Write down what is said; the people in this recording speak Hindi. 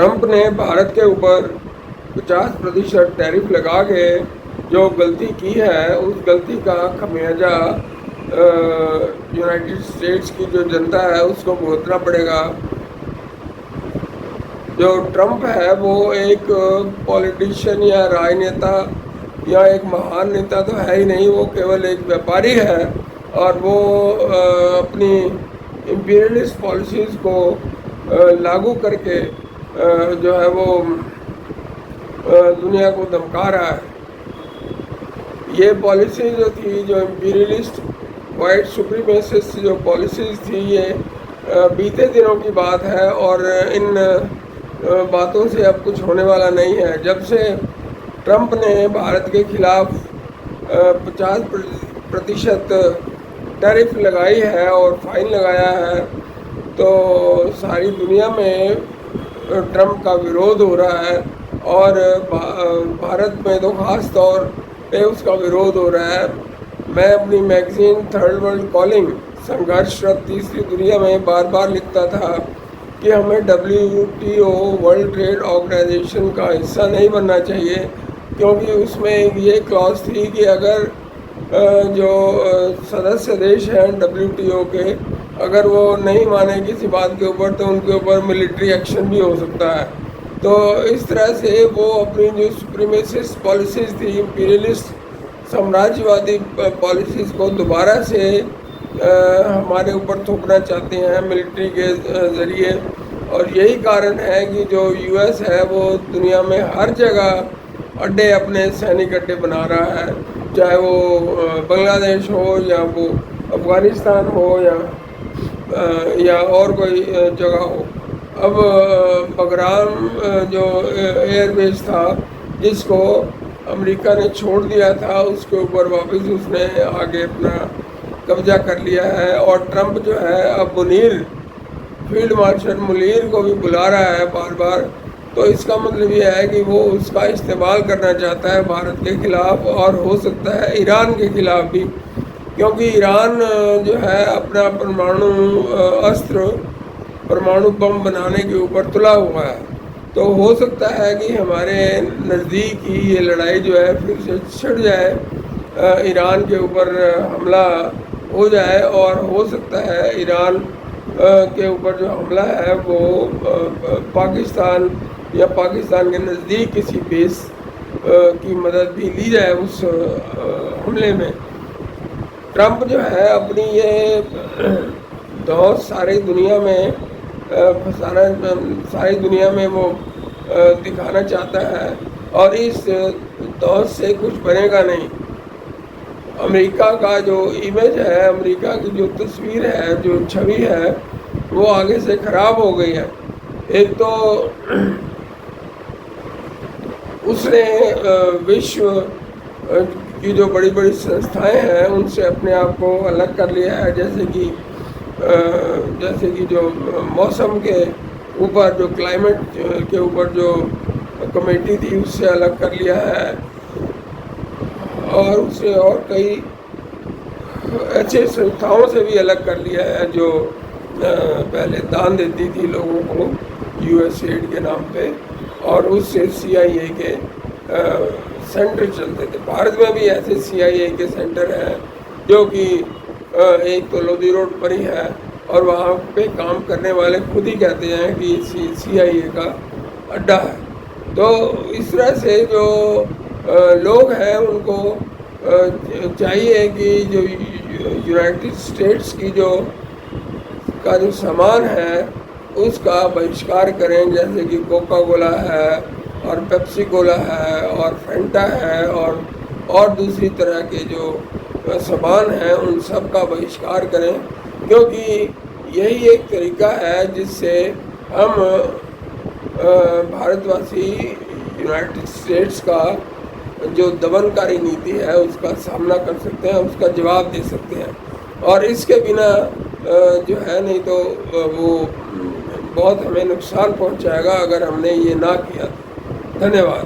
ट्रंप ने भारत के ऊपर 50% टैरिफ लगा के जो गलती की है, उस गलती का खमियाजा यूनाइटेड स्टेट्स की जो जनता है उसको भुगतना पड़ेगा। जो ट्रंप है वो एक पॉलिटिशियन या राजनेता या एक महान नेता तो है ही नहीं, वो केवल एक व्यापारी है। और वो अपनी इम्पीरियलिस्ट पॉलिसीज़ को लागू करके जो है वो दुनिया को धमका रहा है। ये पॉलिसी जो थी, जो इम्पीरियलिस्ट वाइट सुप्रीमेसिस्ट जो पॉलिसीज़ थी, ये बीते दिनों की बात है और इन बातों से अब कुछ होने वाला नहीं है। जब से ट्रंप ने भारत के खिलाफ 50% टैरिफ लगाई है और फाइन लगाया है, तो सारी दुनिया में ट्रंप का विरोध हो रहा है और भारत में तो ख़ास तौर पे उसका विरोध हो रहा है। मैं अपनी मैगज़ीन थर्ड वर्ल्ड कॉलिंग संघर्षरत तीसरी दुनिया में बार बार लिखता था कि हमें WTO वर्ल्ड ट्रेड ऑर्गेनाइजेशन का हिस्सा नहीं बनना चाहिए, क्योंकि उसमें ये क्लॉज थी कि अगर जो सदस्य देश हैं WTO के, अगर वो नहीं माने किसी बात के ऊपर तो उनके ऊपर मिलिट्री एक्शन भी हो सकता है। तो इस तरह से वो अपनी जो सुप्रीमेसिस्ट पॉलिसीज़ थी, इम्पीरियलिस्ट साम्राज्यवादी पॉलिसीज़ को दोबारा से हमारे ऊपर थोपना चाहते हैं मिलिट्री के ज़रिए। और यही कारण है कि जो US है वो दुनिया में हर जगह अड्डे, अपने सैनिक अड्डे बना रहा है, चाहे वो बांग्लादेश हो या वो अफ़गानिस्तान हो या और कोई जगह हो। अब बगराम जो एयरबेस था जिसको अमेरिका ने छोड़ दिया था, उसके ऊपर वापस उसने आगे अपना कब्जा कर लिया है। और ट्रंप जो है अब मुनीर, फील्ड मार्शल मुनीर को भी बुला रहा है बार बार। तो इसका मतलब ये है कि वो उसका इस्तेमाल करना चाहता है भारत के ख़िलाफ़ और हो सकता है ईरान के ख़िलाफ़ भी, क्योंकि ईरान जो है अपना परमाणु बम बनाने के ऊपर तुला हुआ है। तो हो सकता है कि हमारे नज़दीक ही ये लड़ाई जो है फिर से छिड़ जाए, ईरान के ऊपर हमला हो जाए और हो सकता है ईरान के ऊपर जो हमला है वो पाकिस्तान या पाकिस्तान के नज़दीक किसी बेस की मदद भी ली जाए उस हमले में। ट्रंप जो है अपनी ये दौर सारी दुनिया में वो दिखाना चाहता है और इस दौर से कुछ बनेगा नहीं। अमेरिका का जो इमेज है, अमेरिका की जो तस्वीर है, जो छवि है, वो आगे से ख़राब हो गई है। एक तो उसने विश्व की जो बड़ी बड़ी संस्थाएं हैं उनसे अपने आप को अलग कर लिया है, जैसे कि जो मौसम के ऊपर, जो क्लाइमेट के ऊपर जो कमेटी थी उससे अलग कर लिया है और उसे और कई ऐसे संस्थाओं से भी अलग कर लिया है जो पहले दान देती थी लोगों को USAID के नाम पे, और उससे CIA के सेंटर चलते थे। भारत में भी ऐसे CIA के सेंटर हैं जो कि एक तो लोधी रोड पर ही है और वहाँ पे काम करने वाले खुद ही कहते हैं कि CIA का अड्डा है। तो इस तरह से जो लोग हैं उनको चाहिए कि जो यूनाइटेड स्टेट्स की जो सामान है उसका बहिष्कार करें, जैसे कि कोका कोला है और पेप्सी कोला है और फेंटा है और दूसरी तरह के जो सामान हैं उन सब का बहिष्कार करें, क्योंकि यही एक तरीका है जिससे हम भारतवासी यूनाइटेड स्टेट्स का जो दमनकारी नीति है उसका सामना कर सकते हैं, उसका जवाब दे सकते हैं। और इसके बिना जो है नहीं तो वो बहुत हमें नुकसान पहुंचाएगा अगर हमने ये ना किया। धन्यवाद।